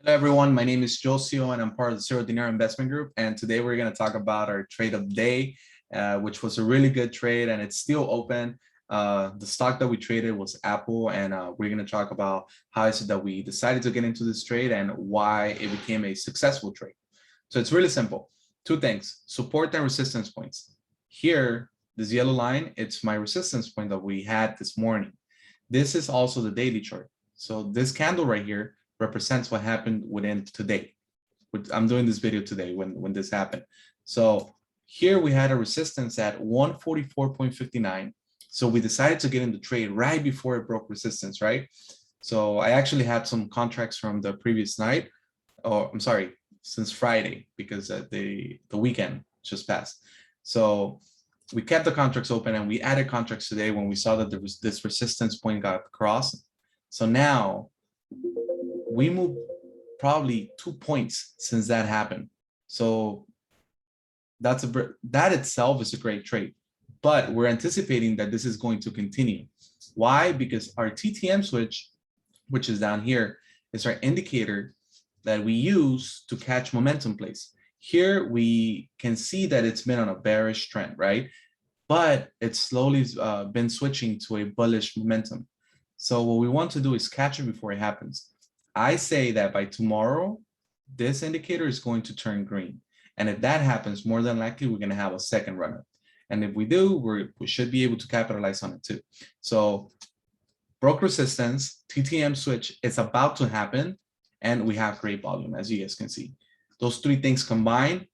Hello everyone, my name is Yoshio and I'm part of the Zero Dinar Investment Group. And today we're going to talk about our trade of the day, which was a really good trade and it's still open. The stock that we traded was Apple, and we're going to talk about how is it that we decided to get into this trade and why it became a successful trade. So it's really simple. Two things: support and resistance points. Here, this yellow line, it's my resistance point that we had this morning. This is also the daily chart. So this candle right here represents what happened within today. I'm doing this video today when this happened. So here we had a resistance at 144.59. So we decided to get in the trade right before it broke resistance, right? So I actually had some contracts from the previous night, or I'm sorry, since Friday, because the weekend just passed. So we kept the contracts open and we added contracts today when we saw that there was this resistance point got crossed. So now we moved probably 2 points since that happened. So that itself is a great trade, but we're anticipating that this is going to continue. Why? Because our TTM switch, which is down here, is our indicator that we use to catch momentum plays. Here we can see that it's been on a bearish trend, right? But it's slowly been switching to a bullish momentum. So what we want to do is catch it before it happens. I say that by tomorrow, this indicator is going to turn green. And if that happens, more than likely, we're going to have a second run-up. And if we do, we should be able to capitalize on it too. So broke resistance, TTM switch, it's about to happen. And we have great volume, as you guys can see. Those three things combined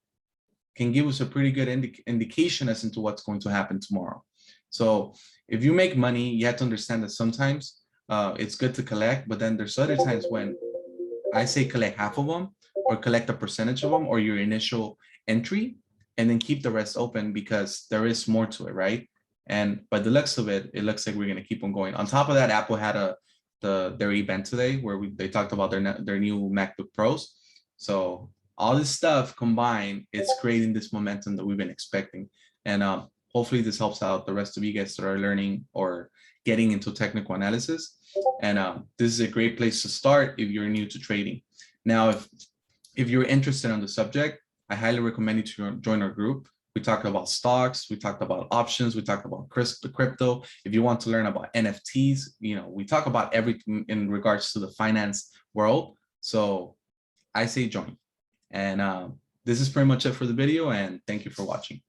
can give us a pretty good indication as to what's going to happen tomorrow. So if you make money, you have to understand that sometimes it's good to collect, but then there's other times when I say collect half of them or collect a percentage of them or your initial entry and then keep the rest open because there is more to it, right? And by the looks of it, it looks like we're going to keep on going. On top of that, Apple had their event today where they talked about their new MacBook Pros. So all this stuff combined is creating this momentum that we've been expecting. And hopefully this helps out the rest of you guys that are learning or getting into technical analysis. And this is a great place to start if you're new to trading. Now, if you're interested on the subject, I highly recommend you to join our group. We talked about stocks, we talked about options, we talked about crypto. If you want to learn about NFTs, we talk about everything in regards to the finance world. So I say join. And this is pretty much it for the video, and thank you for watching.